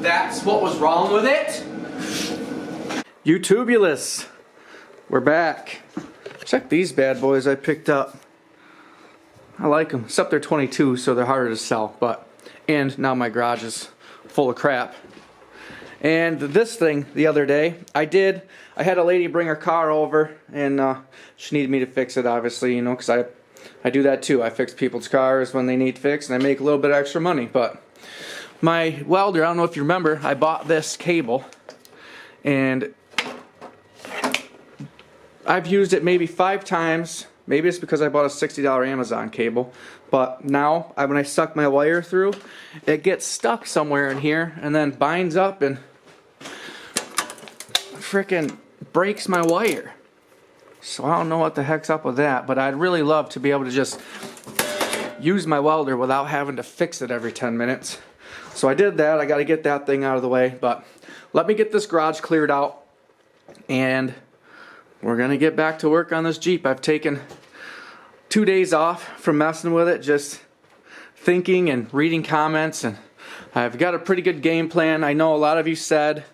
that's what was wrong with it. You tubulous, we're back. Check these bad boys I picked up. I like them, except they're 22, so they're harder to sell. And now my garage is full of crap. And this thing the other day, I had a lady bring her car over, and she needed me to fix it, obviously, you know, because I do that too. I fix people's cars when they need fixed, and I make a little bit extra money. But my welder, I don't know if you remember, I bought this cable, and I've used it maybe 5 times. Maybe it's because I bought a $60 Amazon cable. But now, when I suck my wire through, it gets stuck somewhere in here and then binds up and frickin' breaks my wire. So I don't know what the heck's up with that, but I'd really love to be able to just use my welder without having to fix it every 10 minutes. So I did that. I got to get that thing out of the way. But let me get this garage cleared out, and we're going to get back to work on this Jeep. I've taken 2 days off from messing with it, just thinking and reading comments, and I've got a pretty good game plan. I know a lot of you said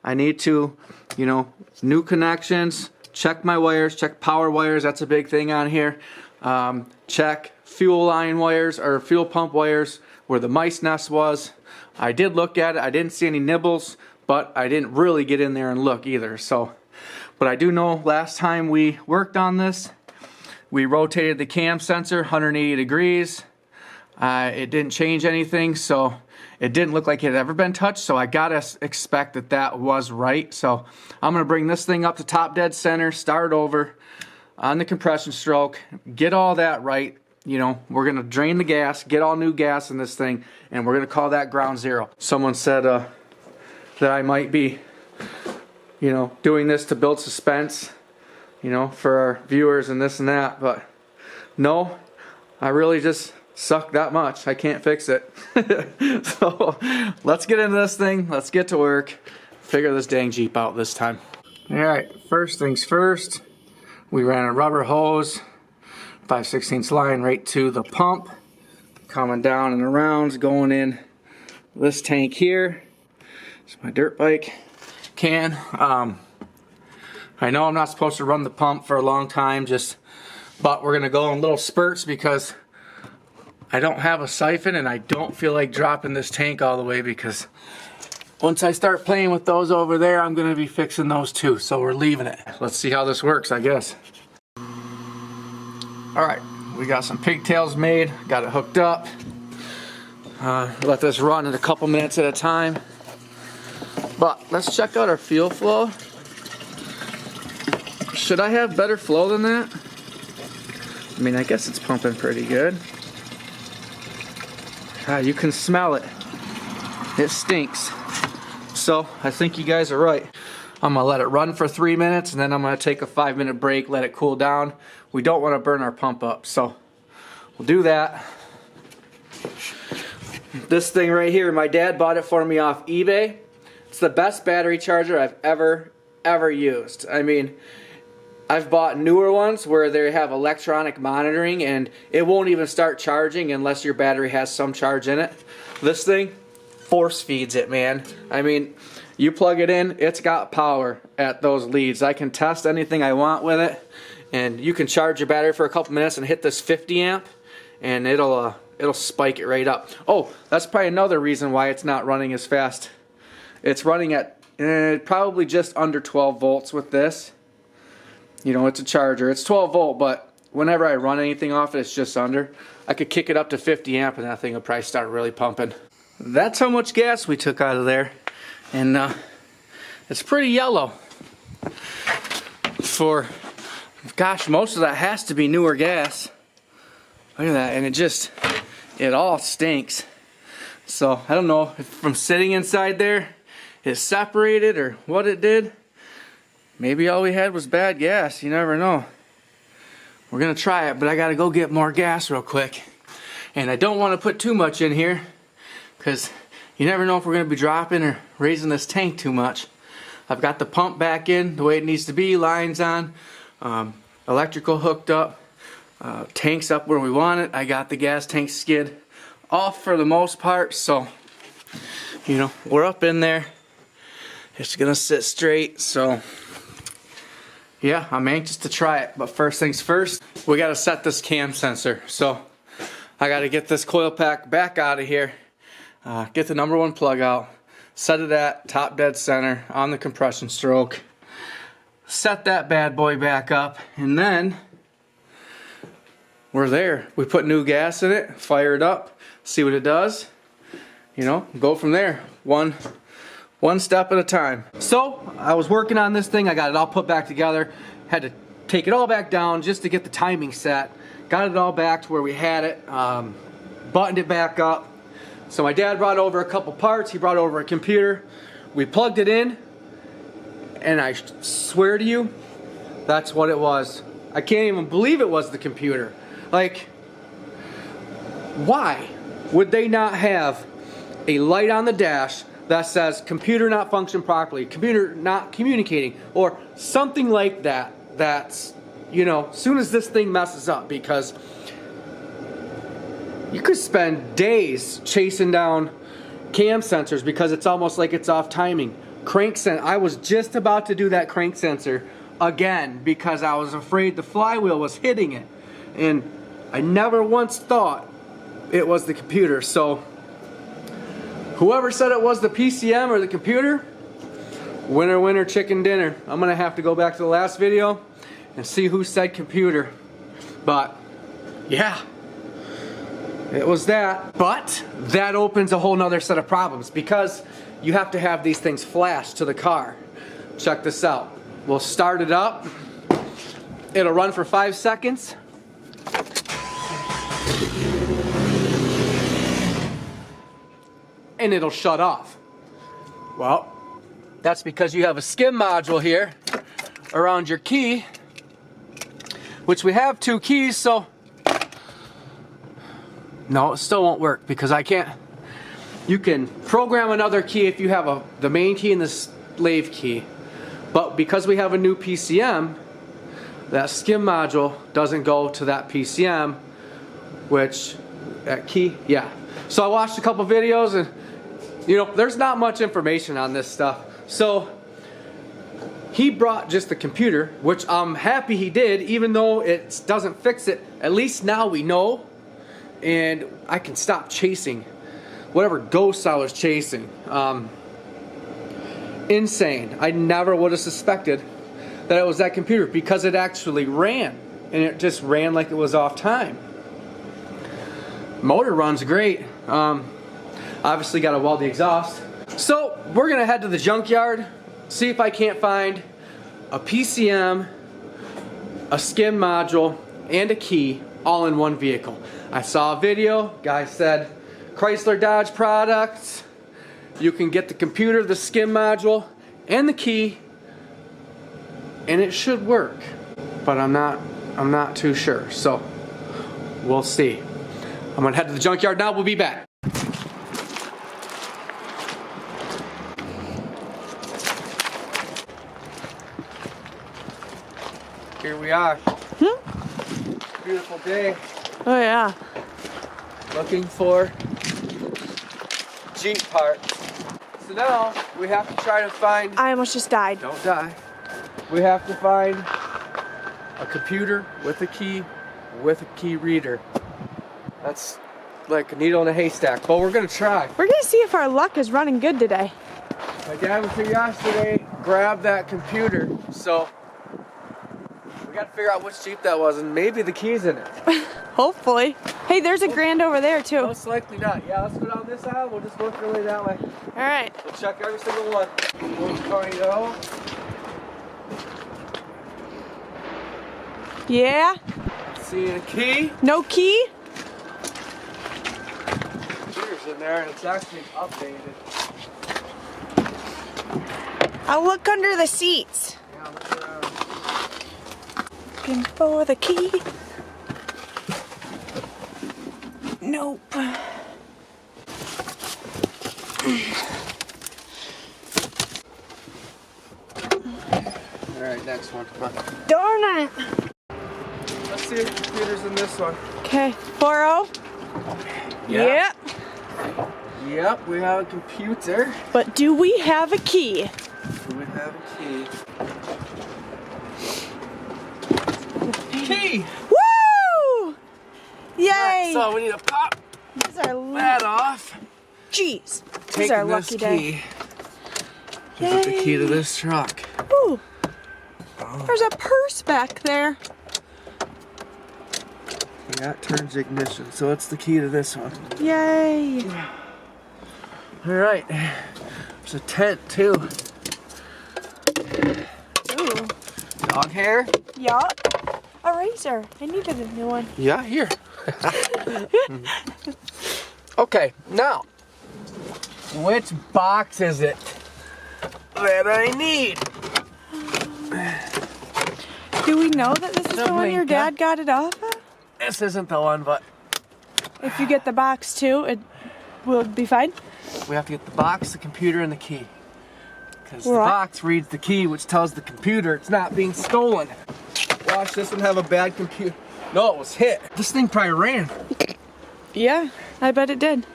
I need to, you know, new connections, check my wires, check power wires, that's a big thing on here. Check fuel line wires or fuel pump wires where the mice nest was. I did look at it, I didn't see any nibbles, but I didn't really get in there and look either. So, but I do know last time we worked on this, we rotated the cam sensor 180 degrees. It didn't change anything, so it didn't look like it had ever been touched, so I gotta expect that that was right. So I'm gonna bring this thing up to top dead center, start over on the compression stroke, get all that right. You know, we're gonna drain the gas, get all new gas in this thing, and we're gonna call that ground zero. Someone said that I might be, you know, doing this to build suspense, you know, for our viewers and this and that, but no, I really just suck that much. I can't fix it. So let's get into this thing, let's get to work, figure this dang Jeep out this time. Alright, first things first, we ran a rubber hose, 5/16 line right to the pump, coming down and around, going in this tank here. It's my dirt bike can. I know I'm not supposed to run the pump for a long time, but we're gonna go in little spurts because I don't have a siphon and I don't feel like dropping this tank all the way, because once I start playing with those over there, I'm gonna be fixing those too, so we're leaving it. Let's see how this works, I guess. Alright, we got some pigtails made, got it hooked up. Let this run in a couple minutes at a time. But let's check out our fuel flow. Should I have better flow than that? I mean, I guess it's pumping pretty good. You can smell it. It stinks. So I think you guys are right. I'm gonna let it run for 3 minutes, and then I'm gonna take a 5-minute break, let it cool down. We don't want to burn our pump up, so we'll do that. This thing right here, my dad bought it for me off eBay. It's the best battery charger I've ever used. I mean, I've bought newer ones where they have electronic monitoring and it won't even start charging unless your battery has some charge in it. This thing force feeds it, man. I mean, you plug it in, it's got power at those leads. I can test anything I want with it, and you can charge your battery for a couple minutes and hit this 50 amp and it'll spike it right up. Oh, that's probably another reason why it's not running as fast. It's running at probably just under 12 volts with this. You know, it's a charger. It's 12 volt, but whenever I run anything off it, it's just under. I could kick it up to 50 amp and that thing will probably start really pumping. That's how much gas we took out of there. And it's pretty yellow. Gosh, most of that has to be newer gas. Look at that, and it all stinks. So I don't know if from sitting inside there it separated or what it did. Maybe all we had was bad gas, you never know. We're gonna try it, but I gotta go get more gas real quick. And I don't want to put too much in here because you never know if we're gonna be dropping or raising this tank too much. I've got the pump back in the way it needs to be, lines on, electrical hooked up, tanks up where we want it. I got the gas tank skid off for the most part, so You know, we're up in there. It's gonna sit straight, so yeah, I'm anxious to try it. But first things first, we gotta set this cam sensor. So I gotta get this coil pack back out of here, get the #1 plug out, set it at top dead center on the compression stroke, set that bad boy back up, and then we're there. We put new gas in it, fire it up, see what it does, you know, go from there. One step at a time. So I was working on this thing, I got it all put back together, had to take it all back down just to get the timing set, got it all back to where we had it, buttoned it back up. So my dad brought over a couple parts, he brought over a computer, we plugged it in, and I swear to you, that's what it was. I can't even believe it was the computer. Like, why would they not have a light on the dash that says computer not function properly, computer not communicating, or something like that? That's, you know, as soon as this thing messes up, because you could spend days chasing down cam sensors because it's almost like it's off timing. Crank sensor, I was just about to do that crank sensor again because I was afraid the flywheel was hitting it, and I never once thought it was the computer. So whoever said it was the PCM or the computer, winner winner chicken dinner. I'm gonna have to go back to the last video and see who said computer. But yeah, it was that. But that opens a whole nother set of problems because you have to have these things flash to the car. Check this out. We'll start it up. It'll run for 5 seconds. And it'll shut off. Well, that's because you have a skim module here around your key, which we have 2 keys, so no, it still won't work because I can't. You can program another key if you have the main key and the slave key, but because we have a new PCM, that skim module doesn't go to that PCM, which that key, yeah. So I watched a couple videos, and you know, there's not much information on this stuff. So he brought just the computer, which I'm happy he did, even though it doesn't fix it. At least now we know, and I can stop chasing whatever ghosts I was chasing. Insane. I never would have suspected that it was that computer because it actually ran, and it just ran like it was off time. Motor runs great. Obviously got to weld the exhaust. So we're gonna head to the junkyard, see if I can't find a PCM, a skim module, and a key all in one vehicle. I saw a video, guy said Chrysler Dodge products, you can get the computer, the skim module, and the key, and it should work. But I'm not too sure. So we'll see. I'm gonna head to the junkyard now, we'll be back. Here we are. Beautiful day. Oh yeah. Looking for Jeep parts. So now we have to try to find. I almost just died. Don't die. We have to find a computer with a key, with a key reader. That's like a needle in a haystack, but we're gonna try. We're gonna see if our luck is running good today. My dad was here yesterday, grabbed that computer, so we gotta figure out which Jeep that was, and maybe the key's in it. Hopefully. Hey, there's a Grand over there too. Most likely not. Yeah, let's go down this aisle. We'll just work our way that way. All right. We'll check every single one. Tornado. Yeah. See a key. No key. Computer's in there, and it's actually updated. I'll look under the seats. Yeah, look around. Looking for the key. Nope. Alright, next one. Come on. Darn it. Let's see if the computer's in this one. Okay, 4-0. Yeah. Yep. Yep, we have a computer. But do we have a key? Do we have a key? Key! Woo! Yay! Right, so we need to pop This is our that off. Jeez. This is Take our this lucky key. day. Get the key to this truck. Ooh. There's a purse back there. That turns the ignition, so it's the key to this one. Yay. Alright. There's a tent too. Ooh. Dog hair? Yup. A razor. I needed a new one. Yeah, here. Okay, now, which box is it that I need? Do we know that this is the one your dad got it off of? This isn't the one, but If you get the box too, it will be fine. we have to get the box, the computer, and the key. Because the Right. box reads the key, which tells the computer it's not being stolen. Watch this one have a bad computer. No, it was hit. This thing probably ran. Yeah, I bet it did.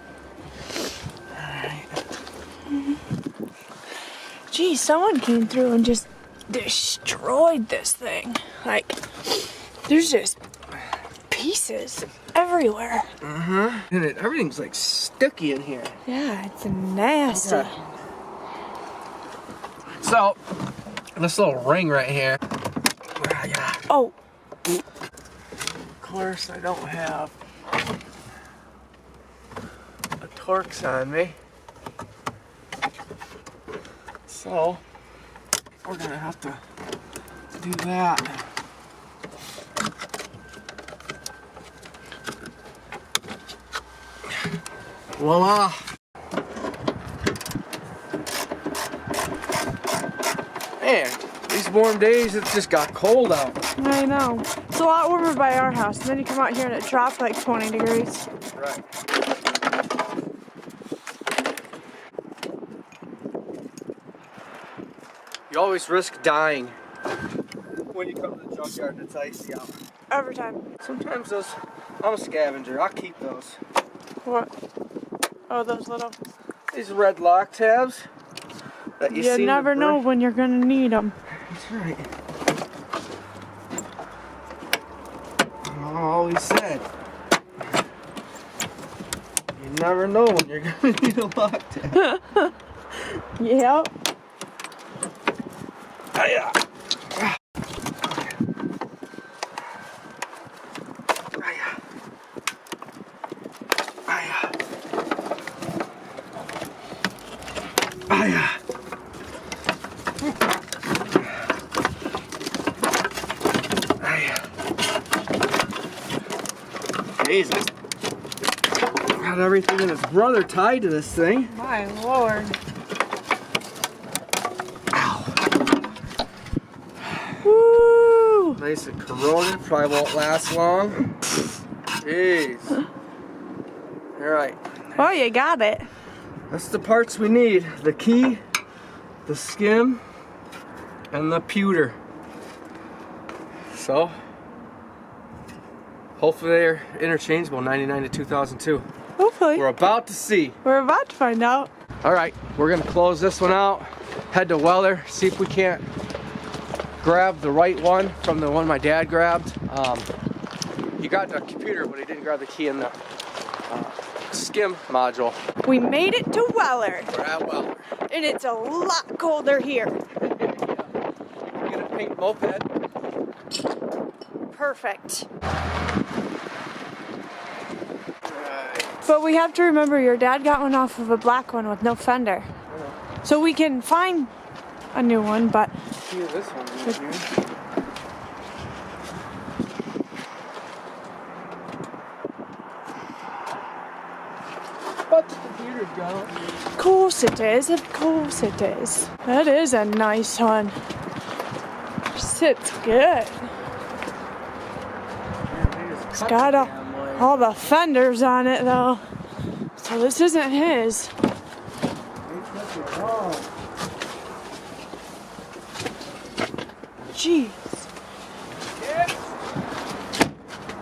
Geez, someone came through and just destroyed this thing. Like, there's just pieces everywhere. And everything's like sticky in here. Yeah, it's nasty. Okay. So, this little ring right here. Yeah. Oh, Of course, I don't have a Torx on me. So, we're gonna have to do that. Voila! Man, these warm days, it's just got cold out. I know. It's a lot warmer by our house, and then you come out here and it dropped like 20 degrees. Right. You always risk dying when you come to the junkyard and it's icy out. Every time. Sometimes those, I'm a scavenger, I'll keep those. What? Oh, those little. These red lock tabs that you You see. never know when you're gonna need them. That's right. I always said, you never know when you're gonna need a lock tab. Yep. Yeah. Jesus. Got everything and his brother tied to this thing. My lord. Woo! Nice and corroded, probably won't last long. Jeez. Alright. Oh, you got it. That's the parts we need. The key, the skim, and the pewter. So, hopefully they're interchangeable, 99 to 2002. Hopefully. We're about to see. We're about to find out. Alright, we're gonna close this one out, head to Weller, see if we can't grab the right one from the one my dad grabbed. He got the computer, but he didn't grab the key in the skim module. We made it to Weller, We're at Weller. and it's a lot colder here. Get a pink moped. Perfect. Right. But we have to remember your dad got one off of a black one with no fender. So we can find a new one, but See this one right here. But the computer's gone. of course it is, of course it is. That is a nice one. Sits good. It's got all the fenders on it though. So this isn't his. Jeez.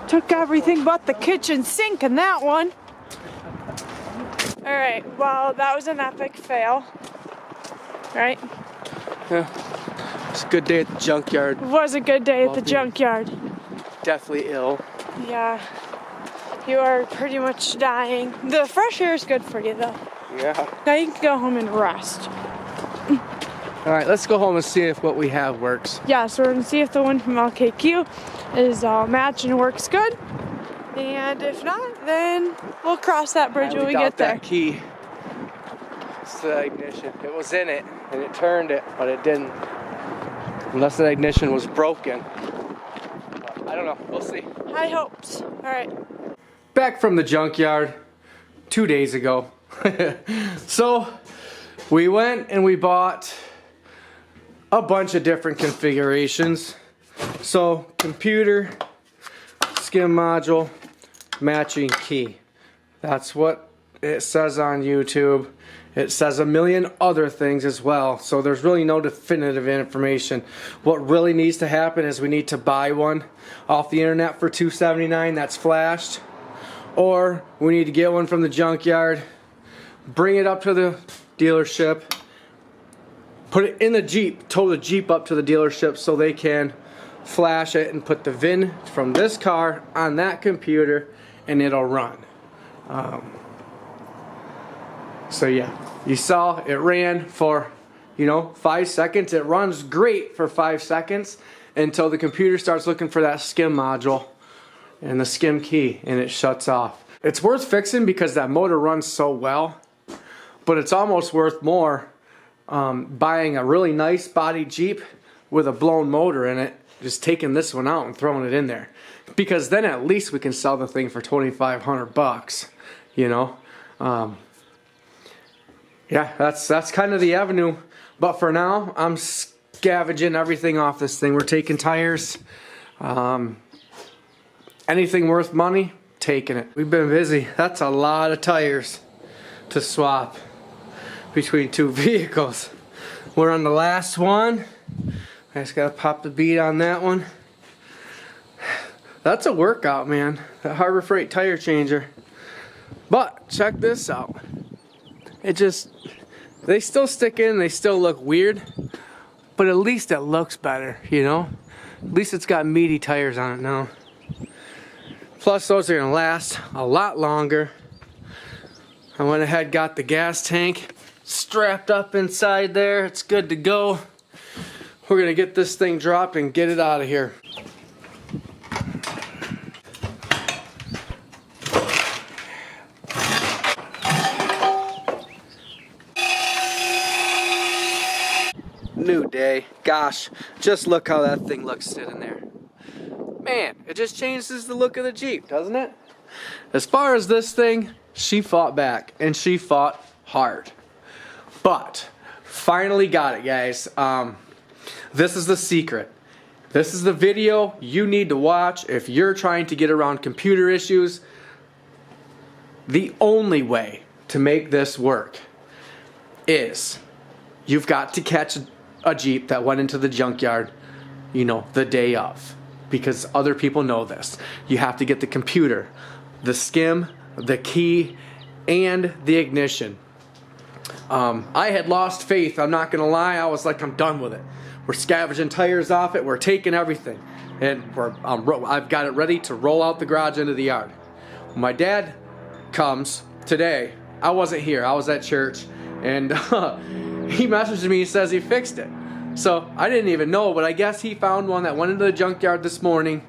Took everything but the kitchen sink in that one. Alright, well, that was an epic fail. Right? Yeah. It's a good day at the junkyard. It was a good day at the junkyard. Definitely ill. Yeah. You are pretty much dying. The fresh air is good for you, though. Yeah. Now you can go home and rest. Alright, let's go home and see if what we have works. Yeah, so we're going to see if the one from LKQ is match and works good. And if not, then we'll cross that bridge when we get there. That key. It's the ignition. It was in it, and it turned it, but it didn't. Unless the ignition was broken. I don't know. We'll see. High hopes. Alright. Back from the junkyard 2 days ago. So, we went and we bought a bunch of different configurations. So, computer, skim module, matching key. That's what it says on YouTube. It says a million other things as well, so there's really no definitive information. What really needs to happen is we need to buy one off the internet for $279 that's flashed, or we need to get one from the junkyard, bring it up to the dealership, put it in the Jeep, tow the Jeep up to the dealership so they can flash it and put the VIN from this car on that computer and it'll run. So yeah, you saw it ran for, 5 seconds. It runs great for 5 seconds until the computer starts looking for that skim module and the skim key and it shuts off. It's worth fixing because that motor runs so well, but it's almost worth more buying a really nice body Jeep with a blown motor in it, just taking this one out and throwing it in there, because then at least we can sell the thing for $2,500, yeah, that's kind of the avenue. But for now, I'm scavenging everything off this thing. We're taking tires. Anything worth money, taking it. We've been busy. That's a lot of tires to swap between two vehicles. We're on the last one. I just gotta pop the bead on that one. That's a workout, man. That Harbor Freight tire changer. But check this out. They still stick in, they still look weird, but at least it looks better, At least it's got meaty tires on it now. Plus those are gonna last a lot longer. I went ahead, got the gas tank strapped up inside there. It's good to go. We're gonna get this thing dropped and get it out of here. New day. Gosh, just look how that thing looks sitting there. Man, it just changes the look of the Jeep, doesn't it? As far as this thing, she fought back, and she fought hard. But, finally got it, guys. This is the secret. This is the video you need to watch if you're trying to get around computer issues. The only way to make this work is you've got to catch a Jeep that went into the junkyard, the day of, because other people know this. You have to get the computer, the skim, the key, and the ignition. I had lost faith, I'm not gonna lie. I was like, I'm done with it. We're scavenging tires off it, we're taking everything, and I've got it ready to roll out the garage into the yard. When my dad comes today, I wasn't here, I was at church, and he messaged me, he says he fixed it. So I didn't even know, but I guess he found one that went into the junkyard this morning.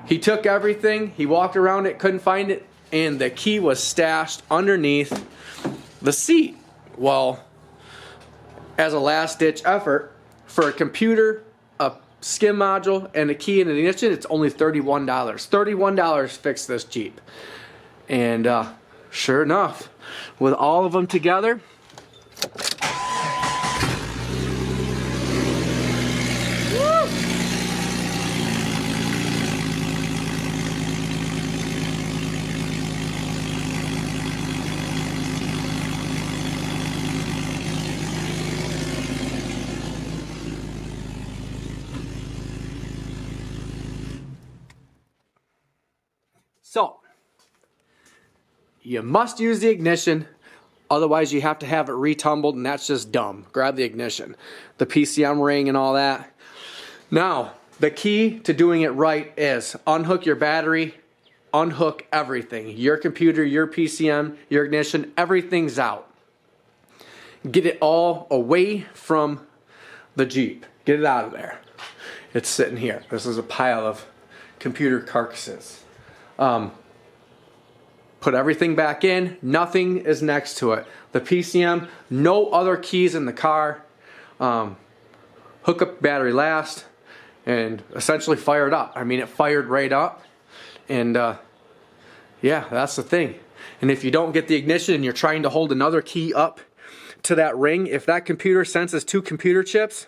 He took everything, he walked around it, couldn't find it, and the key was stashed underneath the seat. Well, as a last ditch effort, for a computer, a skim module, and a key and an ignition, it's only $31. $31 fixed this Jeep. And sure enough, with all of them together, so you must use the ignition Otherwise, you have to have it retumbled, and that's just dumb. Grab the ignition, the PCM ring and all that. Now, the key to doing it right is unhook your battery, unhook everything. Your computer, your PCM, your ignition, everything's out. Get it all away from the Jeep. Get it out of there. It's sitting here. This is a pile of computer carcasses. Put everything back in. Nothing is next to it. The PCM, no other keys in the car. Hook up battery last and essentially fire it up. I mean, it fired right up. And yeah, that's the thing. And if you don't get the ignition and you're trying to hold another key up to that ring, if that computer senses 2 computer chips,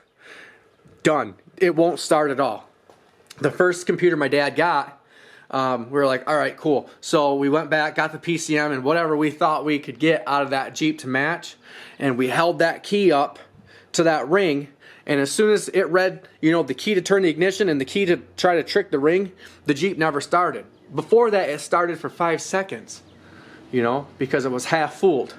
done. It won't start at all. The first computer my dad got, we were like, all right, cool. So we went back, got the PCM and whatever we thought we could get out of that Jeep to match, and we held that key up to that ring, and as soon as it read, you know, the key to turn the ignition and the key to try to trick the ring, the Jeep never started. Before that, it started for 5 seconds, you know, because it was half fooled.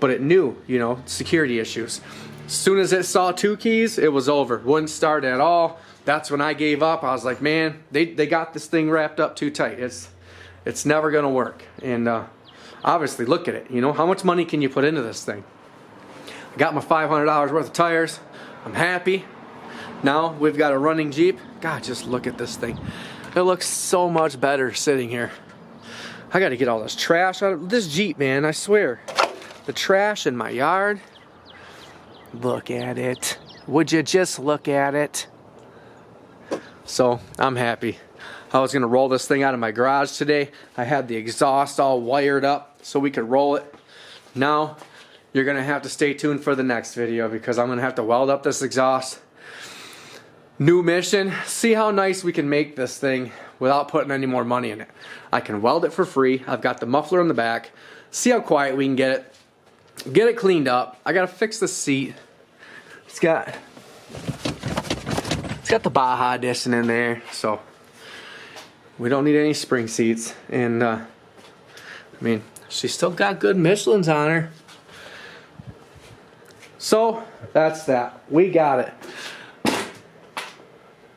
But it knew, you know, security issues. As soon as it saw 2 keys, it was over. Wouldn't start at all. That's when I gave up. I was like, man, they got this thing wrapped up too tight. It's never gonna work. And obviously, look at it. You know, how much money can you put into this thing? I got my $500 worth of tires. I'm happy. Now we've got a running Jeep. God, just look at this thing. It looks so much better sitting here. I gotta get all this trash out of this Jeep, man, I swear. The trash in my yard. Look at it. Would you just look at it? So, I'm happy. I was gonna roll this thing out of my garage today. I had the exhaust all wired up so we could roll it. Now, you're gonna have to stay tuned for the next video because I'm gonna have to weld up this exhaust. New mission, see how nice we can make this thing without putting any more money in it. I can weld it for free. I've got the muffler in the back. See how quiet we can get it. Get it cleaned up. I gotta fix the seat. It's got the Baja Edition in there, so we don't need any spring seats. And I mean, she's still got good Michelins on her. So that's that. We got it.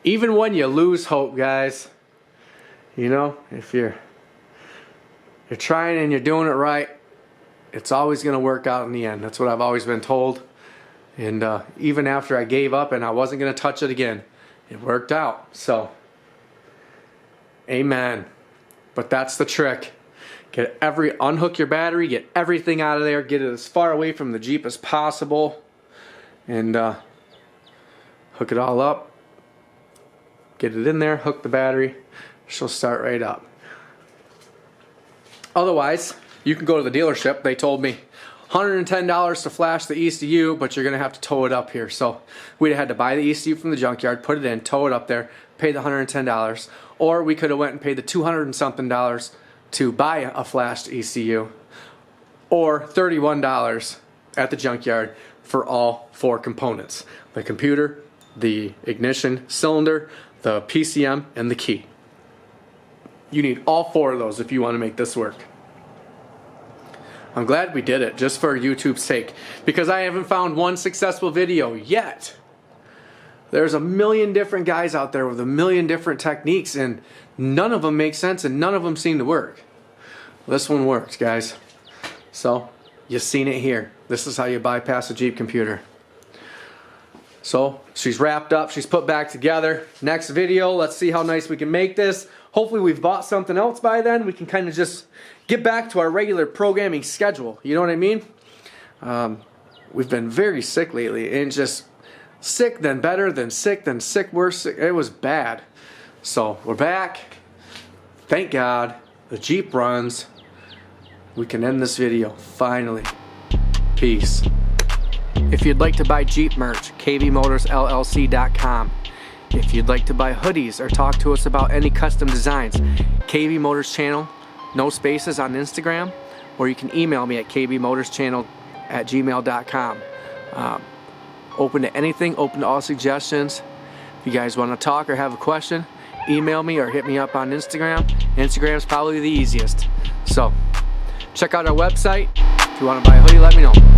Even when you lose hope, guys, you know, if you're trying and you're doing it right, it's always going to work out in the end. That's what I've always been told. And even after I gave up and I wasn't going to touch it again, it worked out. So, amen. But that's the trick. Unhook your battery, get everything out of there, get it as far away from the Jeep as possible, and hook it all up. Get it in there, hook the battery, she'll start right up. Otherwise, you can go to the dealership. They told me $110 to flash the ECU, but you're going to have to tow it up here. So we'd have had to buy the ECU from the junkyard, put it in, tow it up there, pay the $110. Or we could have went and paid the $200 and something to buy a flashed ECU. Or $31 at the junkyard for all 4 components. The computer, the ignition cylinder, the PCM, and the key. You need all 4 of those if you want to make this work. I'm glad we did it just for YouTube's sake, because I haven't found one successful video yet. There's a million different guys out there with a million different techniques, and none of them make sense and none of them seem to work. This one works, guys. So, you've seen it here. This is how you bypass a Jeep computer. So, she's wrapped up, she's put back together. Next video, let's see how nice we can make this. Hopefully we've bought something else by then. We can kind of just get back to our regular programming schedule. You know what I mean? We've been very sick lately, and just sick, then better, then sick, worse. It was bad. So we're back. Thank God. The Jeep runs. We can end this video finally. Peace. If you'd like to buy Jeep merch, kvmotorsllc.com. If you'd like to buy hoodies or talk to us about any custom designs, KV Motors Channel, no spaces on Instagram, or you can email me at kvmotorschannel@gmail.com. Open to anything, open to all suggestions. If you guys want to talk or have a question, email me or hit me up on Instagram. Instagram's probably the easiest. So, check out our website, If you want to buy a hoodie, let me know.